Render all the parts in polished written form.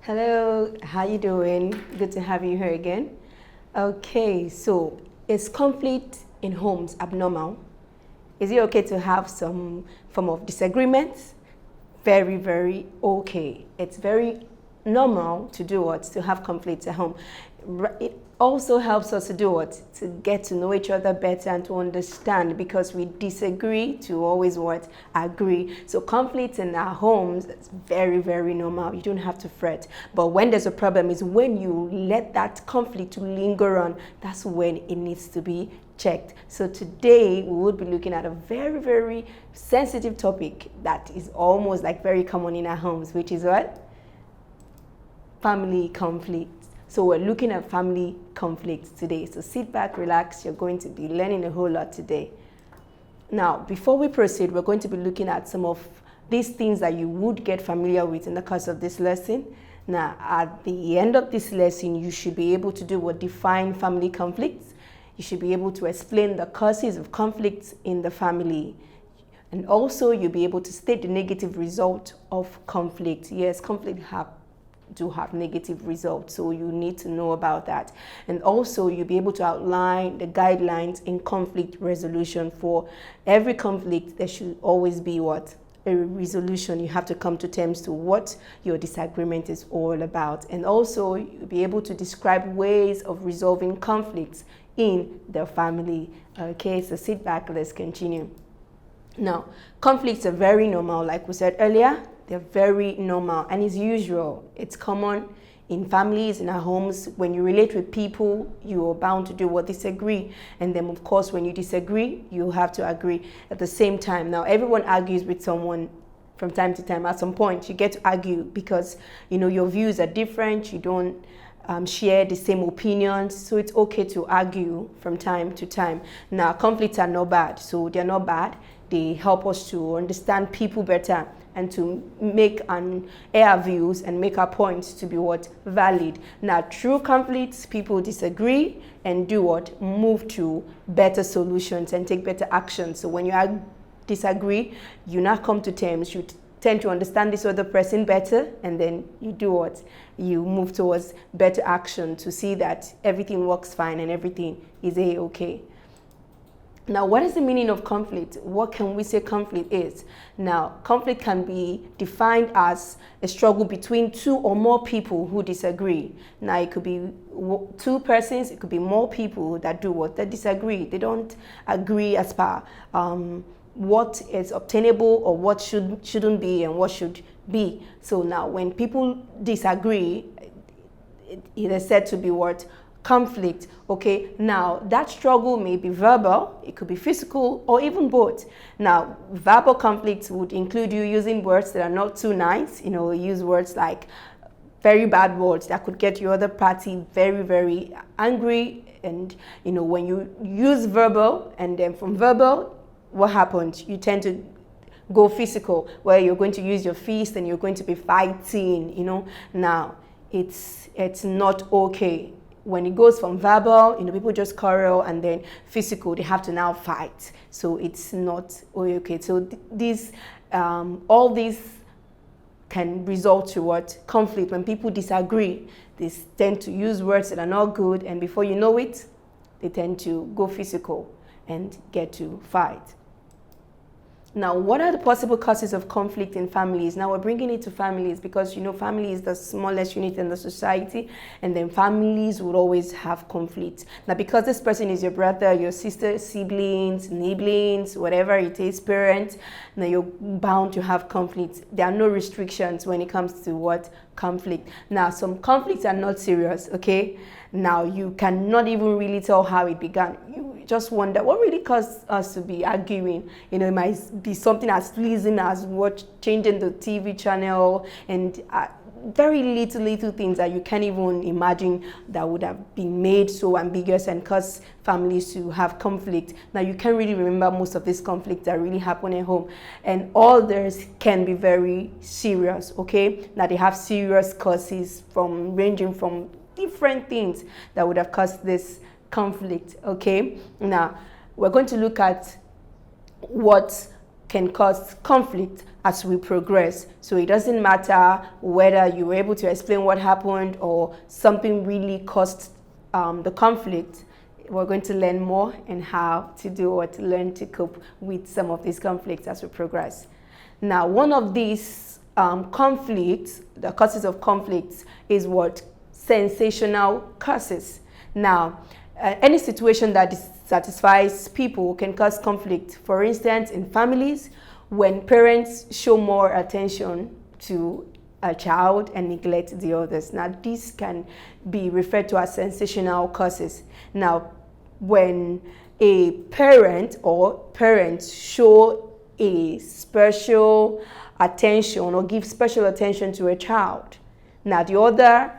Hello, how you doing? Good to have you here again. Okay, so is conflict in homes abnormal? Is it okay to have some form of disagreements? Very, very okay. It's very normal to do what? To have conflicts at home. It also helps us to do what? To get to know each other better and to understand, because we disagree to always what? Agree. So conflict in our homes is very, very normal. You don't have to fret. But when there's a problem is when you let that conflict to linger on. That's when it needs to be checked. So today we would be looking at a very, very sensitive topic that is almost like very common in our homes, which is what? Family conflict. So we're looking at family conflicts today. So sit back, relax. You're going to be learning a whole lot today. Now, before we proceed, we're going to be looking at some of these things that you would get familiar with in the course of this lesson. Now, at the end of this lesson, you should be able to do what? Define family conflicts. You should be able to explain the causes of conflicts in the family. And also, you'll be able to state the negative result of conflict. Yes, conflict do have negative results, so you need to know about that. And also, you'll be able to outline the guidelines in conflict resolution. For every conflict, there should always be what? A resolution. You have to come to terms to what your disagreement is all about. And also, you'll be able to describe ways of resolving conflicts in the family. Okay, so sit back, let's continue. Now, conflicts are very normal, like we said earlier. They're very normal and it's usual. It's common in families, in our homes. When you relate with people, you're bound to do what? Disagree. And then, of course, when you disagree, you have to agree at the same time. Now, everyone argues with someone from time to time. At some point, you get to argue because, your views are different. You don't share the same opinions. So it's okay to argue from time to time. Now, conflicts are not bad. So they're not bad. They help us to understand people better and to make and air our views and make our points to be what? Valid. Now, through conflicts, people disagree and do what? Move to better solutions and take better action. So when you disagree, you now come to terms. You tend to understand this other person better, and then you do what? You move towards better action to see that everything works fine and everything is okay. Now, what is the meaning of conflict? What can we say conflict is? Now, conflict can be defined as a struggle between two or more people who disagree. Now, it could be two persons, it could be more people that do what? That disagree. They don't agree as per what is obtainable or what shouldn't be and what should be. So now, when people disagree, it is said to be what? Conflict. Okay, now that struggle may be verbal, it could be physical, or even both. Now, verbal conflicts would include you using words that are not too nice. Use words like very bad words that could get your other party very, very angry. And when you use verbal, and then from verbal, what happens? You tend to go physical, where you're going to use your fist and you're going to be fighting. Now it's not okay. When it goes from verbal, people just quarrel, and then physical, they have to now fight. So it's not okay. So all these can result to what? Conflict. When people disagree, they tend to use words that are not good, and before you know it, they tend to go physical and get to fight. Now, what are the possible causes of conflict in families? Now, we're bringing it to families because, family is the smallest unit in the society, and then families would always have conflict. Now, because this person is your brother, your sister, siblings, neighbors, whatever it is, parents, now you're bound to have conflict. There are no restrictions when it comes to what? Conflict. Now, some conflicts are not serious, okay? Now, you cannot even really tell how it began. You just wonder what really caused us to be arguing. It might be something as pleasing as changing the TV channel, and very little things that you can't even imagine that would have been made so ambiguous and cause families to have conflict. Now, you can't really remember most of these conflicts that really happen at home, and all theirs can be very serious, okay? Now, they have serious causes ranging from different things that would have caused this conflict, okay? Now, we're going to look at what can cause conflict as we progress. So it doesn't matter whether you were able to explain what happened or something really caused the conflict. We're going to learn more and how to do or to learn to cope with some of these conflicts as we progress. Now, one of these conflicts, the causes of conflicts, is what? Sensational curses. Now, any situation that dissatisfies people can cause conflict. For instance, in families, when parents show more attention to a child and neglect the others. Now, this can be referred to as sensational curses. Now, when a parent or parents show a special attention or give special attention to a child, now the other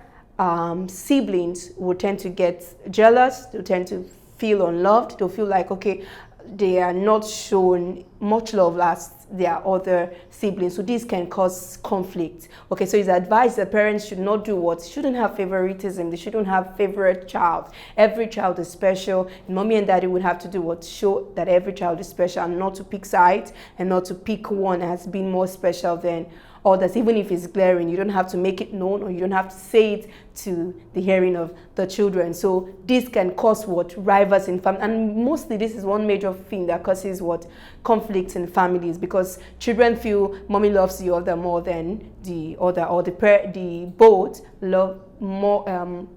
siblings will tend to get jealous, they'll tend to feel unloved, they'll feel like, okay, they are not shown much love as their other siblings. So this can cause conflict. Okay, so it's advised that parents should not do what? Shouldn't have favoritism. They shouldn't have favorite child. Every child is special. Mommy and daddy would have to do what? Show that every child is special and not to pick sides and not to pick one as being more special than others. Even if it's glaring, you don't have to make it known or you don't have to say it to the hearing of the children. So this can cause what? Rivals in family. And mostly this is one major thing that causes what? Conflicts in families, because children feel mommy loves the other more than the other, or the both love more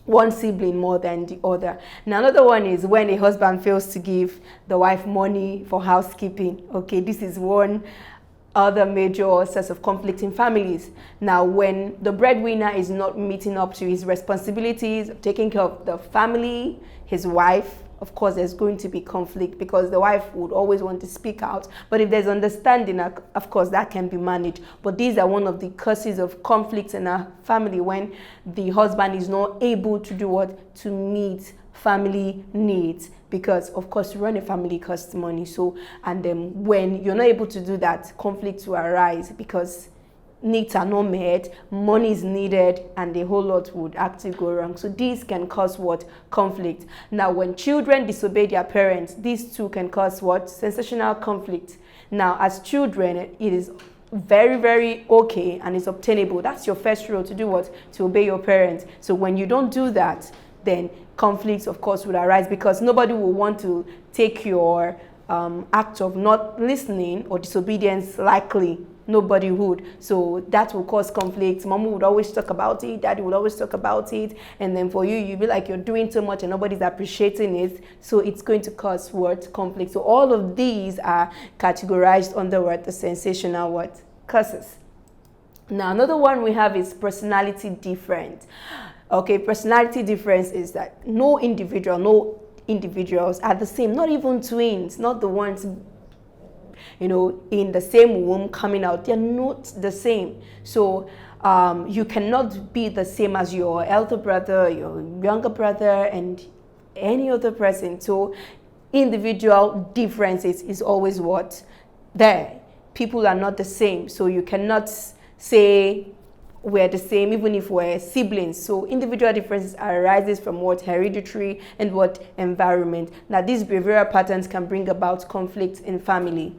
one sibling more than the other. Now, another one is when a husband fails to give the wife money for housekeeping. Okay, this is one other major source of conflict in families. Now, when the breadwinner is not meeting up to his responsibilities of taking care of the family, his wife, of course, there's going to be conflict because the wife would always want to speak out. But if there's understanding, of course, that can be managed. But these are one of the causes of conflicts in a family, when the husband is not able to do what? To meet family needs. Because, of course, to run a family costs money. So, and then when you're not able to do that, conflicts will arise because needs are not met, money is needed, and a whole lot would actually go wrong. So these can cause what? Conflict. Now, when children disobey their parents, these two can cause what? Sensational conflict. Now, as children, it is very, very okay and it's obtainable. That's your first rule, to do what? To obey your parents. So when you don't do that, then conflicts, of course, would arise because nobody will want to take your act of not listening or disobedience lightly. Nobody would. So that will cause conflict. Mom would always talk about it, daddy would always talk about it, and then for you, you'll be like you're doing too much and nobody's appreciating it. So it's going to cause what? Conflict. So all of these are categorized under what? The sensational what? Curses. Now, another one we have is personality different. Okay, personality difference is that no individuals are the same, not even twins, not the ones, in the same womb coming out. They're not the same. So you cannot be the same as your elder brother, your younger brother, and any other person. So individual differences is always what? There. People are not the same. So you cannot say we're the same even if we're siblings. So individual differences arises from what? Hereditary and what? Environment. Now, these behavioral patterns can bring about conflict in family.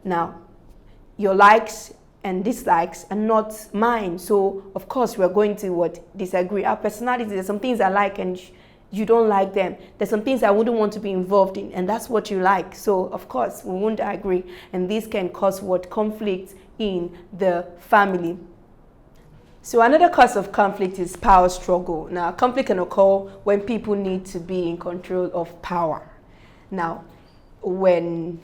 Now, your likes and dislikes are not mine. So, of course, we're going to what? Disagree. Our personalities, there's some things I like and you don't like them. There's some things I wouldn't want to be involved in, and that's what you like. So, of course, we won't agree. And this can cause what? Conflict in the family. So another cause of conflict is power struggle. Now, conflict can occur when people need to be in control of power. Now, when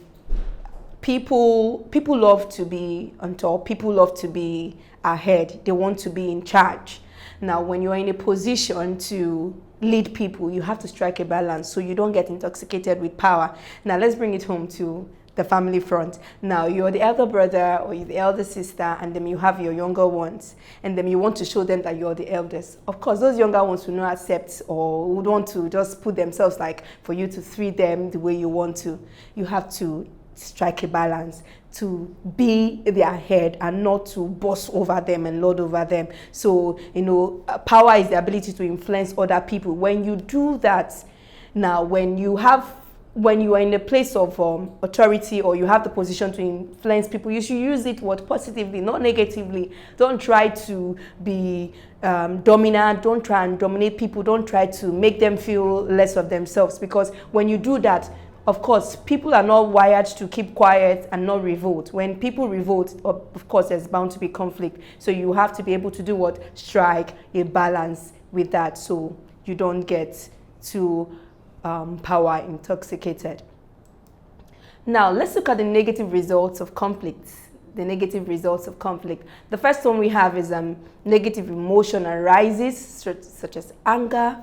people love to be on top, people love to be ahead, they want to be in charge. Now, when you're in a position to lead people, you have to strike a balance so you don't get intoxicated with power. Now, let's bring it home to the family front. Now, you're the elder brother or you're the elder sister, and then you have your younger ones, and then you want to show them that you're the eldest. Of course, those younger ones will not accept or would want to just put themselves like for you to treat them the way you want to. You have to strike a balance to be their head and not to boss over them and lord over them. So, power is the ability to influence other people. When you do that, now when you have when you are in a place of authority, or you have the position to influence people, you should use it positively, not negatively. Don't try to be dominant. Don't try and dominate people. Don't try to make them feel less of themselves, because when you do that, of course, people are not wired to keep quiet and not revolt. When people revolt, of course, there's bound to be conflict. So you have to be able to do what? Strike a balance with that, so you don't get too power intoxicated. Now, let's look at the negative results of conflict. The negative results of conflict. The first one we have is negative emotion arises, such as anger,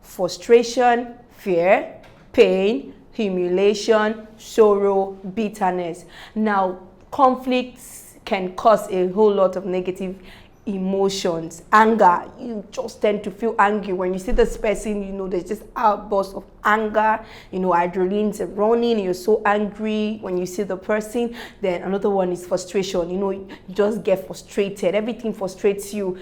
frustration, fear, pain, humiliation, sorrow, bitterness. Now, conflicts can cause a whole lot of negative emotions. Anger, you just tend to feel angry when you see this person. There's just outburst of anger, adrenaline's running, you're so angry when you see the person. Then another one is frustration. You just get frustrated, everything frustrates you,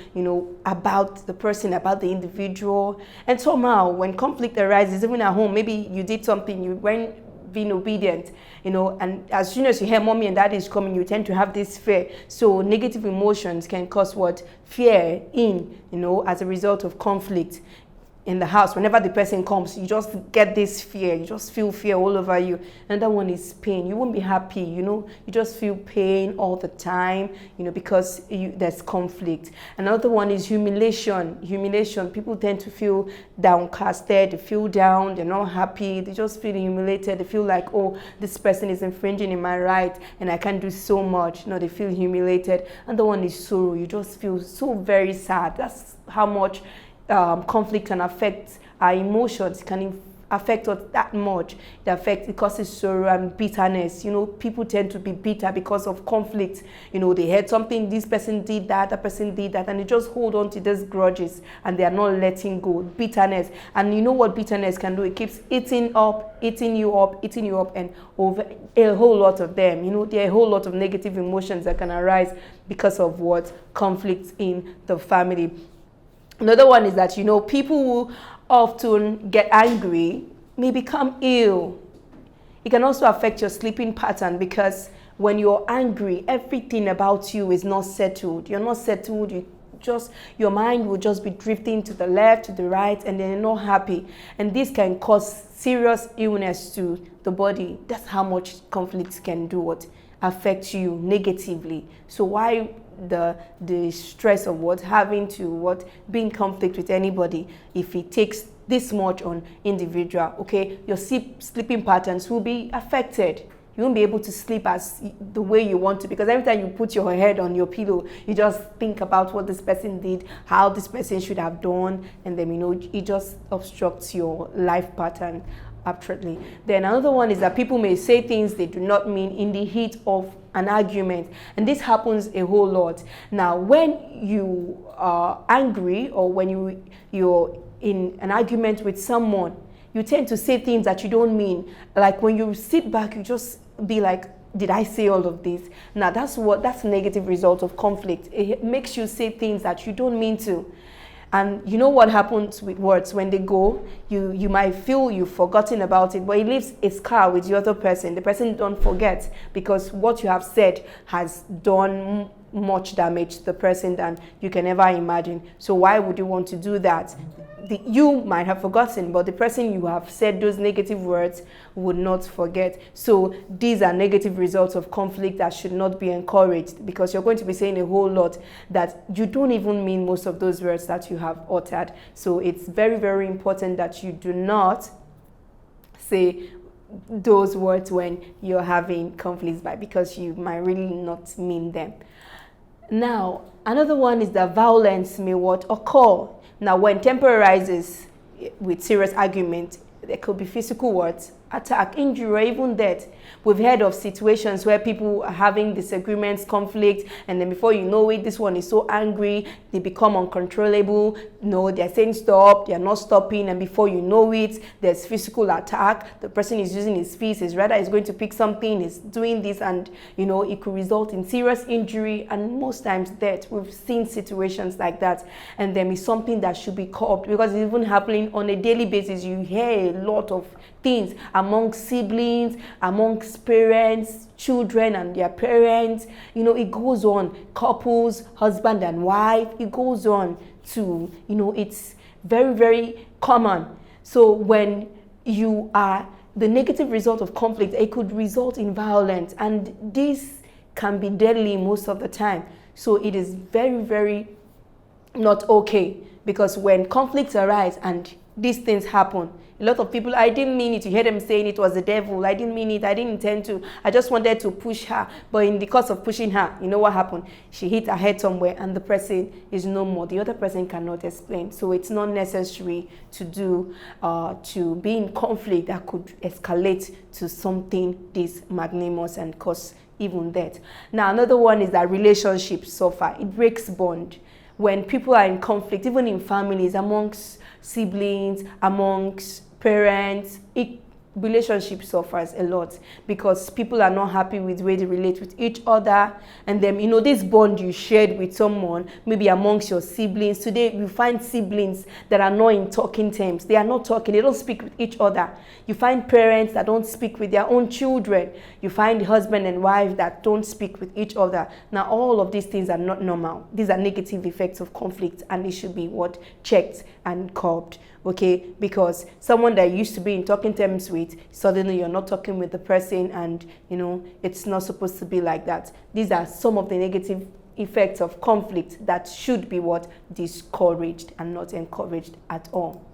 about the person, about the individual. And somehow when conflict arises, even at home, maybe you did something, you weren't being obedient, and as soon as you hear mommy and daddy is coming, you tend to have this fear. So negative emotions can cause what? Fear as a result of conflict in the house. Whenever the person comes, you just get this fear. You just feel fear all over you. Another one is pain. You won't be happy, you just feel pain all the time, because there's conflict. Another one is humiliation. Humiliation, people tend to feel downcasted, they feel down, they're not happy, they just feel humiliated, they feel like, oh, this person is infringing in my right and I can't do so much. They feel humiliated. Another one is sorrow. You just feel so very sad. That's how much conflict can affect our emotions, can affect us that much. It causes sorrow and bitterness. People tend to be bitter because of conflict. They heard something, this person did that, that person did that, and they just hold on to these grudges and they are not letting go. Bitterness. And you know what bitterness can do? It keeps eating you up, and over a whole lot of them. There are a whole lot of negative emotions that can arise because of what? Conflict in the family. Another one is that, people who often get angry may become ill. It can also affect your sleeping pattern, because when you're angry, everything about you is not settled. You're not settled. Your mind will just be drifting to the left, to the right, and then you're not happy. And this can cause serious illness to the body. That's how much conflict can do what? Affect you negatively. So why the stress of having to be in conflict with anybody, if it takes this much on individual? Okay, your sleeping patterns will be affected. You won't be able to sleep as the way you want to, because every time you put your head on your pillow, you just think about what this person did, how this person should have done, and then it just obstructs your life pattern absolutely. Then another one is that people may say things they do not mean in the heat of an argument, and this happens a whole lot. Now, when you are angry, or when you're in an argument with someone, you tend to say things that you don't mean. Like when you sit back, you just be like, did I say all of this? Now that's a negative result of conflict. It makes you say things that you don't mean to. And you know what happens with words when they go? You might feel you've forgotten about it, but it leaves a scar with the other person. The person don't forget, because what you have said has done much damage to the person than you can ever imagine. So why would you want to do that? You might have forgotten, but the person you have said those negative words would not forget. So these are negative results of conflict that should not be encouraged, because you're going to be saying a whole lot that you don't even mean most of those words that you have uttered. So it's very, very important that you do not say those words when you're having conflicts, because you might really not mean them. Now, another one is that violence may occur. Now, when temper arises with serious argument, there could be physical words, attack, injury, or even death. We've heard of situations where people are having disagreements, conflict, and then before you know it, this one is so angry, they become uncontrollable. They're saying stop, they're not stopping, and before you know it, there's physical attack. The person is using his fists, his radar is going to pick something, is doing this, and it could result in serious injury and most times death. We've seen situations like that, and then it's something that should be curbed, because it's even happening on a daily basis. You hear a lot of things among siblings, amongst parents, children and their parents. It goes on. Couples, husband and wife, it goes on to, it's very, very common. So when you are the negative result of conflict, it could result in violence, and this can be deadly most of the time. So it is very, very not okay, because when conflicts arise and these things happen, a lot of people, I didn't mean it. You hear them saying it was the devil. I didn't mean it. I didn't intend to. I just wanted to push her. But in the course of pushing her, you know what happened? She hit her head somewhere and the person is no more. The other person cannot explain. So it's not necessary to be in conflict that could escalate to something this magnanimous and cause even death. Now, another one is that relationships suffer. It breaks bond. When people are in conflict, even in families, amongst siblings, amongst parents, relationship suffers a lot, because people are not happy with the way they relate with each other. And then, this bond you shared with someone, maybe amongst your siblings. Today, you find siblings that are not in talking terms. They are not talking. They don't speak with each other. You find parents that don't speak with their own children. You find husband and wife that don't speak with each other. Now, all of these things are not normal. These are negative effects of conflict, and they should be checked and curbed. Okay, because someone that you used to be in talking terms with, suddenly you're not talking with the person, and it's not supposed to be like that. These are some of the negative effects of conflict that should be discouraged and not encouraged at all.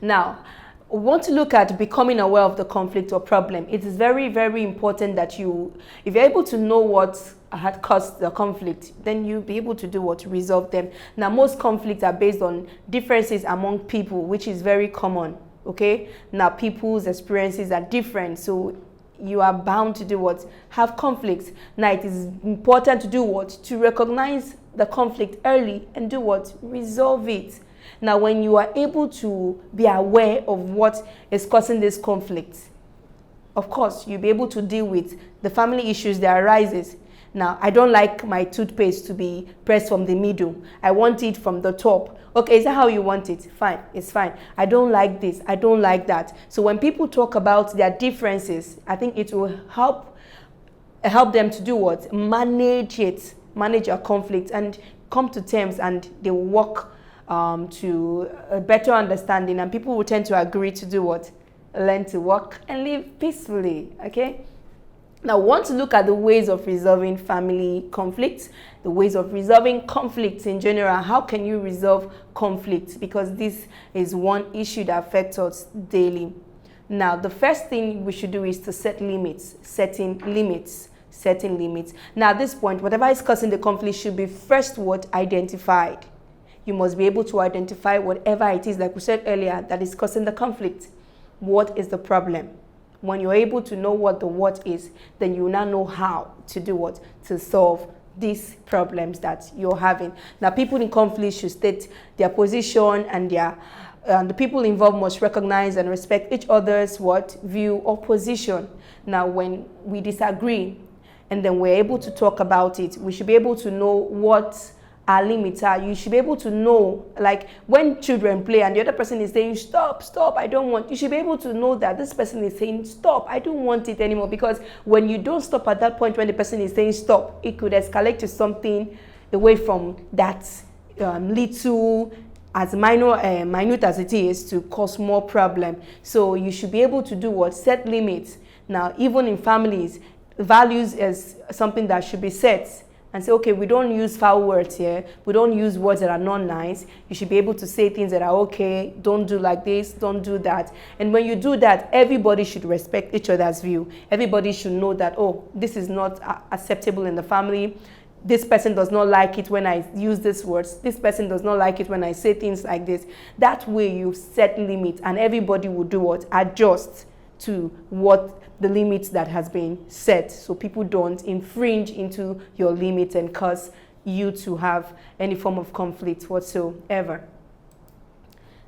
Now, we want to look at becoming aware of the conflict or problem. It is very, very important that if you're able to know what had caused the conflict, then you'll be able to resolve them. Now, most conflicts are based on differences among people, which is very common. Okay, now people's experiences are different, so you are bound to have conflicts. Now, it is important to recognize the conflict early and resolve it. Now, when you are able to be aware of what is causing this conflict, of course, you'll be able to deal with the family issues that arises. Now, I don't like my toothpaste to be pressed from the middle. I want it from the top. Okay, is that how you want it? Fine, it's fine. I don't like this. I don't like that. So when people talk about their differences, I think it will help them to manage your conflict and come to terms, and they will work to a better understanding, and people will tend to agree to learn to work and live peacefully. Okay. Now, we want to look at the ways of resolving family conflicts, the ways of resolving conflicts in general. How can you resolve conflicts? Because this is one issue that affects us daily. Now, the first thing we should do is to set limits, setting limits. Now, at this point, whatever is causing the conflict should be first identified. You must be able to identify whatever it is, like we said earlier, that is causing the conflict. What is the problem? When you're able to know what the what is, then you now know how to do to solve these problems that you're having. Now, people in conflict should state their position, and the people involved must recognize and respect each other's view or position. Now, when we disagree and then we're able to talk about it, we should be able to know what our limits are. You should be able to know, like when children play and the other person is saying, stop, I don't want. You should be able to know that this person is saying, stop, I don't want it anymore. Because when you don't stop at that point, when the person is saying stop, it could escalate to something away from that little, as minute as it is, to cause more problem. So you should be able to set limits. Now, even in families, values is something that should be set. And say, okay, we don't use foul words here. We don't use words that are not nice. You should be able to say things that are okay. Don't do like this. Don't do that. And when you do that, everybody should respect each other's view. Everybody should know that, oh, this is not acceptable in the family. This person does not like it when I use these words. This person does not like it when I say things like this. That way you set limits, and everybody will adjust to what the limits that has been set, so people don't infringe into your limits and cause you to have any form of conflict whatsoever.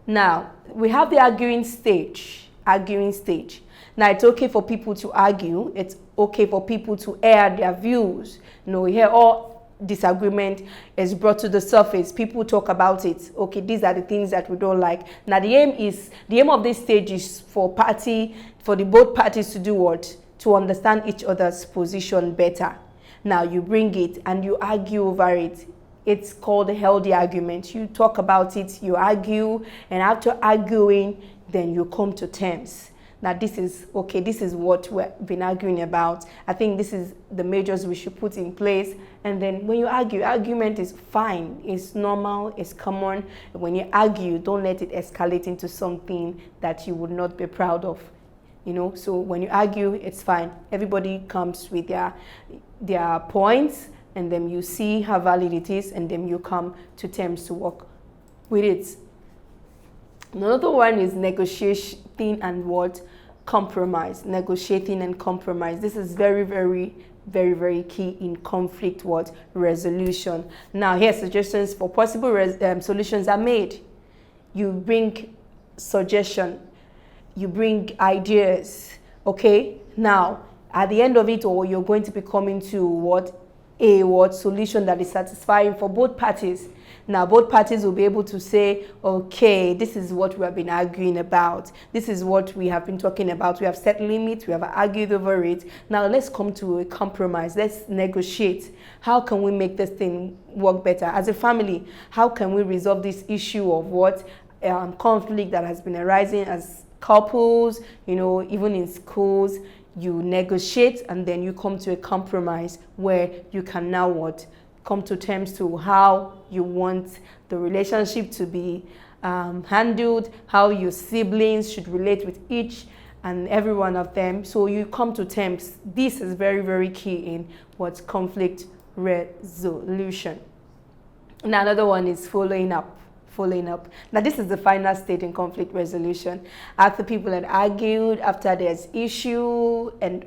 Now, we have the arguing stage. Now, it's okay for people to argue. It's okay for people to air their views. We hear all disagreement is brought to the surface. People talk about it. Okay, these are the things that we don't like. Now the aim of this stage is for the both parties to do what? To understand each other's position better. Now you bring it and you argue over it. It's called a healthy argument. You talk about it, you argue, and after arguing, then you come to terms. Now this is what we've been arguing about. I think this is the measures we should put in place. And then when you argue, argument is fine, it's normal, it's common. When you argue, don't let it escalate into something that you would not be proud of. So when you argue, it's fine. Everybody comes with their points, and then you see how valid it is, and then you come to terms to work with it. Another one is negotiating and what? Compromise. Negotiating and compromise. This is very, very, very, very key in conflict resolution. Now, here suggestions for possible solutions are made. You bring suggestion. You bring ideas. Okay? Now, at the end of it all, you're going to be coming to a solution that is satisfying for both parties. Now, both parties will be able to say, okay, this is what we have been arguing about. This is what we have been talking about. We have set limits. We have argued over it. Now, let's come to a compromise. Let's negotiate. How can we make this thing work better? As a family, how can we resolve this issue of conflict that has been arising as couples, even in schools? You negotiate, and then you come to a compromise where you can now come to terms to how you want the relationship to be handled, how your siblings should relate with each and every one of them. So you come to terms. This is very, very key in conflict resolution. Now, another one is following up. Now, this is the final stage in conflict resolution. After people had argued, after there's issue and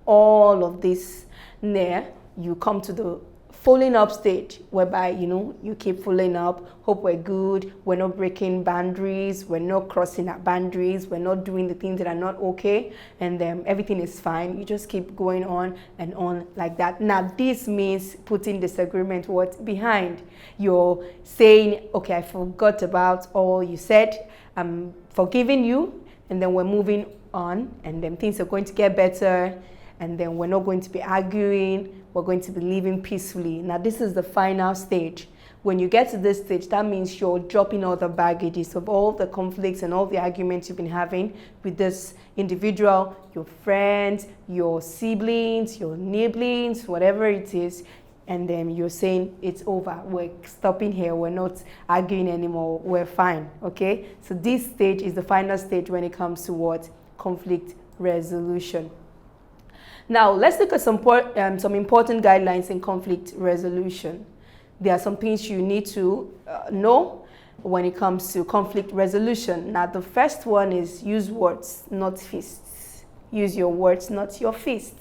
all of this, you come to the following up stage, whereby you keep following up. Hope we're good, we're not breaking boundaries, we're not crossing our boundaries, we're not doing the things that are not okay, and then everything is fine. You just keep going on and on like that. Now this means putting disagreement behind. You're saying, okay, I forgot about all you said, I'm forgiving you, and then we're moving on, and then things are going to get better, and then we're not going to be arguing, we're going to be living peacefully. Now, this is the final stage. When you get to this stage, that means you're dropping all the baggages of all the conflicts and all the arguments you've been having with this individual, your friends, your siblings, your neighbors, whatever it is, and then you're saying it's over. We're stopping here. We're not arguing anymore. We're fine, okay? So this stage is the final stage when it comes to conflict resolution. Now, let's look at some important guidelines in conflict resolution. There are some things you need to know when it comes to conflict resolution. Now, the first one is use words, not fists. Use your words, not your fist.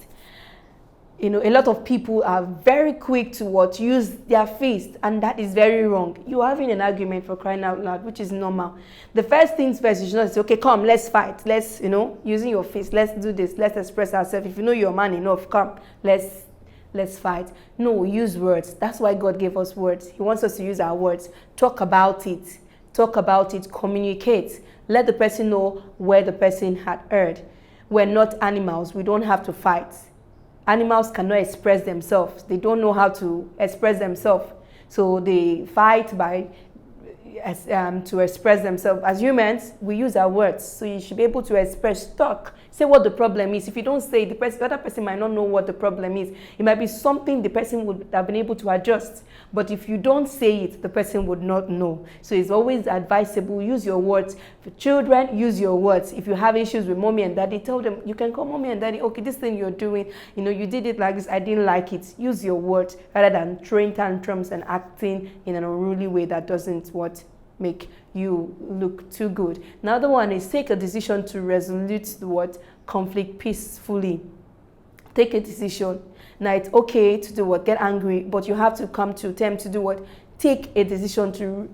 A lot of people are very quick to use their fist, and that is very wrong. You're having an argument, for crying out loud, which is normal. The first things first, you should not say, okay, come, let's fight. Let's, using your fist, let's do this. Let's express ourselves. If you know you're man enough, come, let's fight. No, use words. That's why God gave us words. He wants us to use our words. Talk about it. Communicate. Let the person know where the person had erred. We're not animals. We don't have to fight. Animals cannot express themselves. They don't know how to express themselves. So they fight to express themselves. As humans, we use our words. So you should be able to express, talk, say what the problem is. If you don't say, the other person might not know what the problem is. It might be something the person would have been able to adjust. But if you don't say it, the person would not know. So it's always advisable, use your words. For children, use your words. If you have issues with mommy and daddy, tell them, you can call mommy and daddy, okay, this thing you're doing, you did it like this, I didn't like it. Use your words rather than throwing tantrums and acting in an unruly way that doesn't make you look too good. Another one is take a decision to resolve the conflict peacefully. Take a decision. Now it's okay to do get angry, but you have to come to terms to do take a decision to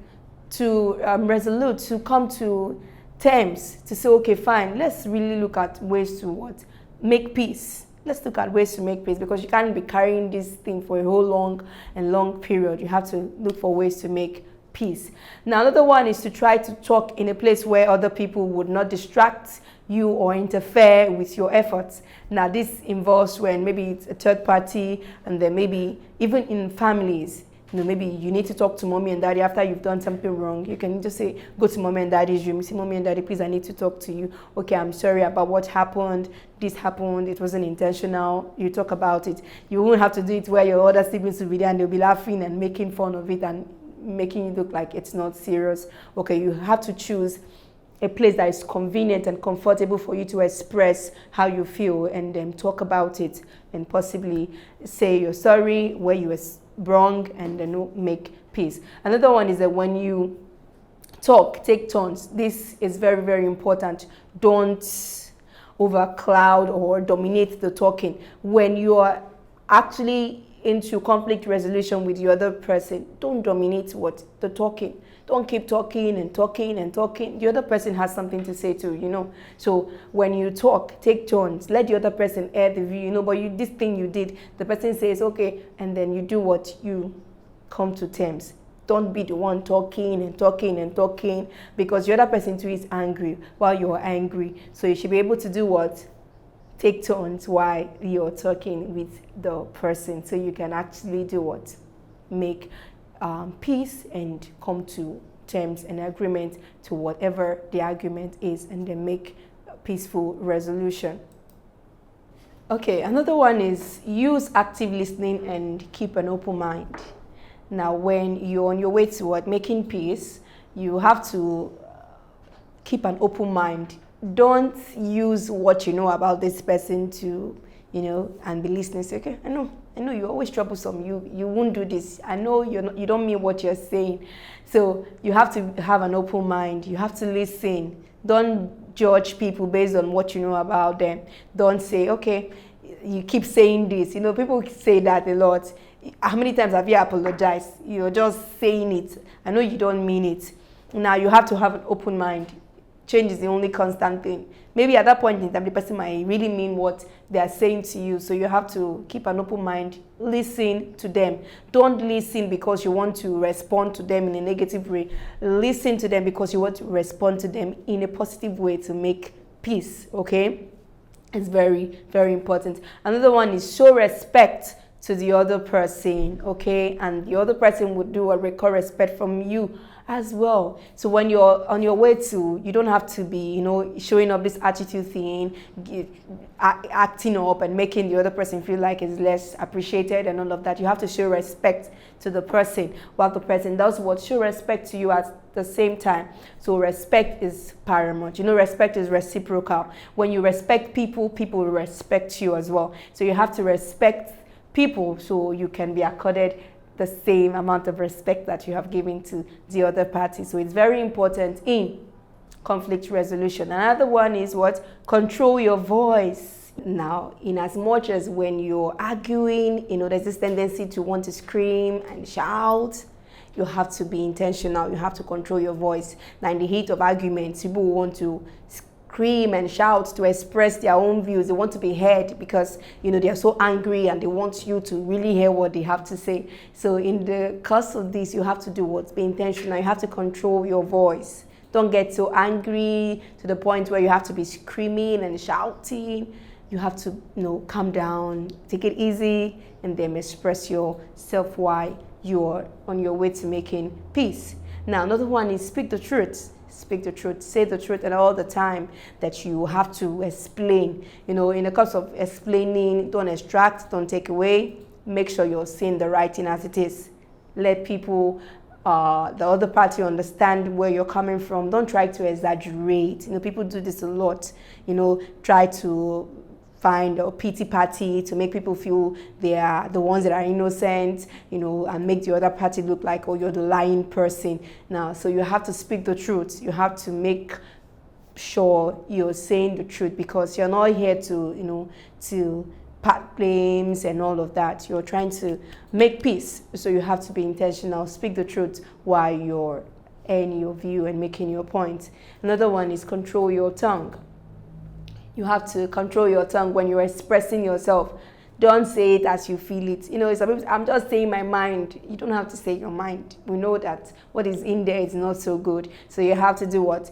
resolve, to come to terms, to say, okay, fine, let's really look at ways to make peace. let's look at ways to make peace, because you can't be carrying this thing for a whole long period. You have to look for ways to make peace. Now, another one is to try to talk in a place where other people would not distract you or interfere with your efforts. Now, this involves when maybe it's a third party, and then maybe even in families, maybe you need to talk to mommy and daddy after you've done something wrong. You can just say, go to mommy and daddy's room. Say, mommy and daddy, please, I need to talk to you. Okay, I'm sorry about what happened. This happened. It wasn't intentional. You talk about it. You won't have to do it where your other siblings will be there and they'll be laughing and making fun of it and making it look like it's not serious. Okay, you have to choose a place that is convenient and comfortable for you to express how you feel, and then talk about it, and possibly say you're sorry where you were wrong, and then make peace. Another one is that when you talk, take turns. This is very, very important. Don't overcloud or dominate the talking. When you are actually into conflict resolution with the other person, don't dominate the talking. Don't keep talking and talking and talking. The other person has something to say too, So when you talk, take turns. Let the other person air the view, but this thing you did, the person says, okay, and then you do what you come to terms. Don't be the one talking and talking and talking, because the other person too is angry while you're angry. So you should be able to do what? Take turns while you're talking with the person, so you can actually do what? Make peace and come to terms and agreement to whatever the argument is, and then make a peaceful resolution. Okay, another one is use active listening and keep an open mind. Now, when you're on your way toward making peace, you have to keep an open mind. Don't use what you know about this person to, and be listening. Say, okay, I know you're always troublesome. You won't do this. I know you don't mean what you're saying. So you have to have an open mind. You have to listen. Don't judge people based on what you know about them. Don't say, okay, you keep saying this. People say that a lot. How many times have you apologized? You're just saying it. I know you don't mean it. Now you have to have an open mind. Change is the only constant thing. Maybe at that point in time, the person might really mean what they are saying to you. So you have to keep an open mind. Listen to them. Don't listen because you want to respond to them in a negative way. Listen to them because you want to respond to them in a positive way to make peace, okay? It's very, very important. Another one is show respect to the other person, okay? And the other person would do what we call respect from you as well. So when you're on your way to, you don't have to be, showing up this attitude thing, acting up and making the other person feel like it's less appreciated and all of that. You have to show respect to the person while the person does what? Show respect to you at the same time. So respect is paramount. Respect is reciprocal. When you respect people, people will respect you as well. So you have to respect people so you can be accorded the same amount of respect that you have given to the other party. So it's very important in conflict resolution. Another one is what? Control your voice. Now, in as much as when you're arguing, there's this tendency to want to scream and shout, you have to be intentional. You have to control your voice. Now, in the heat of arguments, people want to scream and shout to express their own views. They want to be heard because they are so angry and they want you to really hear what they have to say. So in the course of this, you have to do what? Be intentional. You have to control your voice. Don't get so angry to the point where you have to be screaming and shouting. You have to calm down, take it easy, and then express yourself while you're on your way to making peace. Now, another one is speak the truth. Speak the truth, say the truth, and all the time that you have to explain. In the course of explaining, don't extract, don't take away. Make sure you're saying the right thing as it is. Let people, the other party, understand where you're coming from. Don't try to exaggerate. People do this a lot. Try to find a pity party to make people feel they are the ones that are innocent, and make the other party look like, oh, you're the lying person. Now, so you have to speak the truth. You have to make sure you're saying the truth, because you're not here to pat claims and all of that. You're trying to make peace. So you have to be intentional. Speak the truth while you're airing your view and making your point. Another one is control your tongue. You have to control your tongue when you're expressing yourself. Don't say it as you feel it. I'm just saying my mind. You don't have to say your mind. We know that what is in there is not so good. So you have to do what?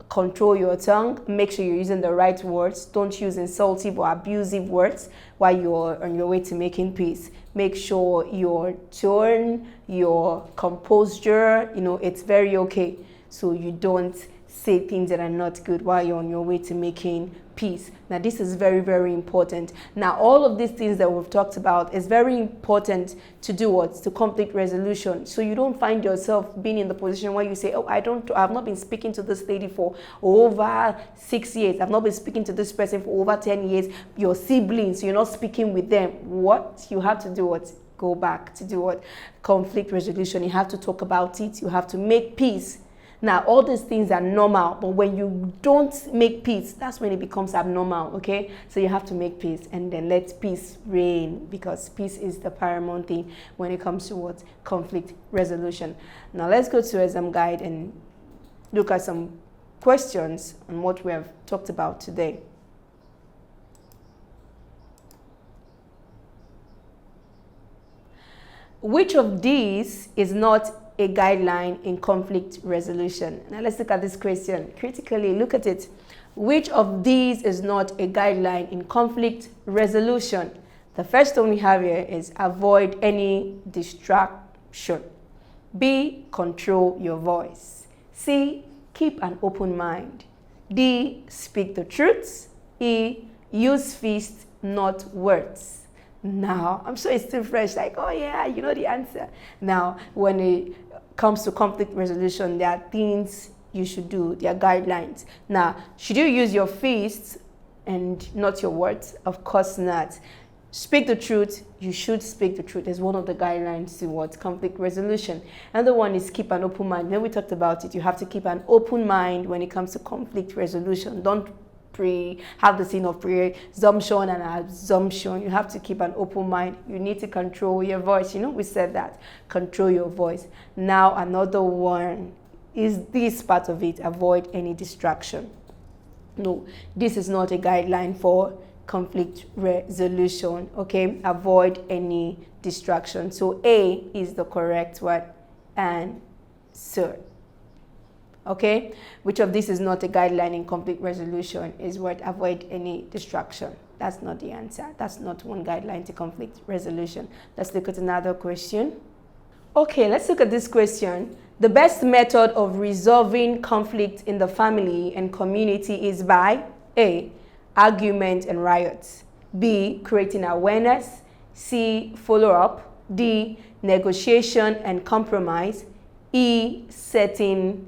Control your tongue. Make sure you're using the right words. Don't use insultive or abusive words while you're on your way to making peace. Make sure your tone, your composure, it's very okay. So you don't say things that are not good while you're on your way to making peace. Now, this is very, very important. Now, all of these things that we've talked about is very important to do what? To conflict resolution. So you don't find yourself being in the position where you say, oh, I've not been speaking to this lady for over 6 years. I've not been speaking to this person for over 10 years. Your siblings, you're not speaking with them. What? You have to do what? Go back to do what? Conflict resolution. You have to talk about it. You have to make peace. Now, all these things are normal, but when you don't make peace, that's when it becomes abnormal, okay? So you have to make peace and then let peace reign, because peace is the paramount thing when it comes to what? Conflict resolution. Now, let's go to Examguide and look at some questions on what we have talked about today. Which of these is not a guideline in conflict resolution? Now let's look at this question critically. Look at it. Which of these is not a guideline in conflict resolution? The first one we have here is avoid any distraction. B, control your voice. C, keep an open mind. D, speak the truth. E, use fists, not words. Now, I'm sure it's still fresh, like, oh yeah, you know the answer. Now, when it comes to conflict resolution, there are things you should do, there are guidelines. Now, should you use your fists and not your words? Of course not. Speak the truth, you should speak the truth. It's one of the guidelines to what? Conflict resolution. Another one is keep an open mind. Then we talked about it. You have to keep an open mind when it comes to conflict resolution. Don't have the scene of presumption and assumption. You have to keep an open mind. You need to control your voice. We said that. Control your voice. Now, another one is this part of it. Avoid any distraction. No, this is not a guideline for conflict resolution. Okay, avoid any distraction. So A is the correct one answer. Okay, which of this is not a guideline in conflict resolution is what? Avoid any distraction. That's not the answer. That's not one guideline to conflict resolution. Let's look at another question. Okay, let's look at this question. The best method of resolving conflict in the family and community is by A, argument and riots. B, creating awareness. C, follow-up. D, negotiation and compromise. E, setting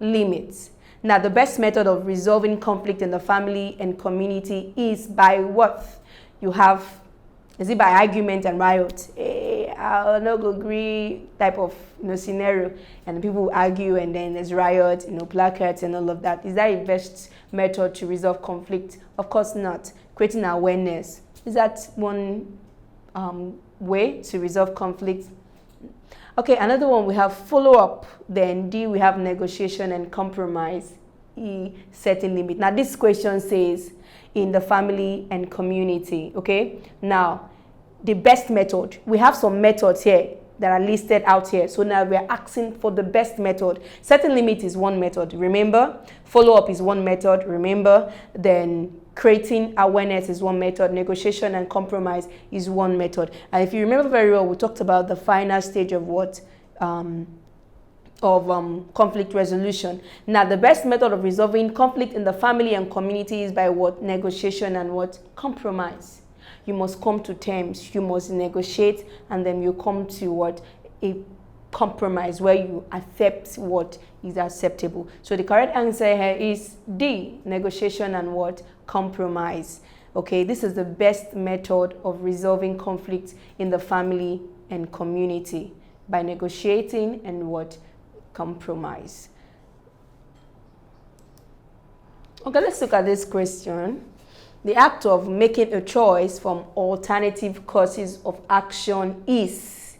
limits. Now, the best method of resolving conflict in the family and community is by what? You have, is it by argument and riot? I'll not agree type of scenario, and people argue and then there's riot, placards and all of that. Is that a best method to resolve conflict? Of course not. Creating awareness, is that one way to resolve conflict? Okay, another one, we have follow-up. Then D, we have negotiation and compromise. E, setting limit. Now, this question says in the family and community, okay? Now, the best method. We have some methods here that are listed out here. So now we're asking for the best method. Setting limit is one method, remember? Follow-up is one method, remember? Then creating awareness is one method. Negotiation and compromise is one method. And if you remember very well, we talked about the final stage of what? Conflict resolution. Now, the best method of resolving conflict in the family and community is by what? Negotiation and what? Compromise. You must come to terms, you must negotiate, and then you come to what? A compromise where you accept what is acceptable. So the correct answer here is D, negotiation and what? Compromise. Okay, this is the best method of resolving conflict in the family and community, by negotiating and what? Compromise. Okay, let's look at this question. The act of making a choice from alternative courses of action is,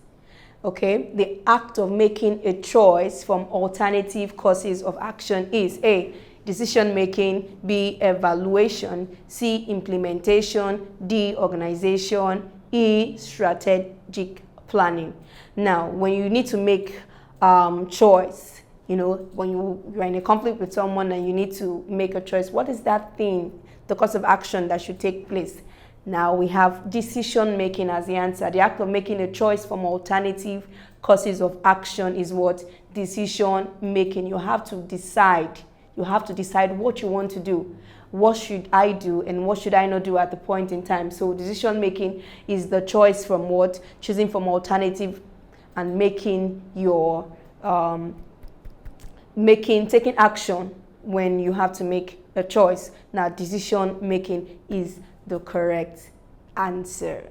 okay, the act of making a choice from alternative courses of action is A, decision making, B, evaluation, C, implementation, D, organization, E, strategic planning. Now, when you need to make choice, you know, when you're in a conflict with someone and you need to make a choice, what is that thing, the course of action that should take place? Now we have decision making as the answer. The act of making a choice from alternative courses of action is what? Decision making. You have to decide. You have to decide what you want to do. What should I do and what should I not do at the point in time? So decision making is the choice from what? Choosing from alternative and making your taking action when you have to make a choice. Now decision making is the correct answer.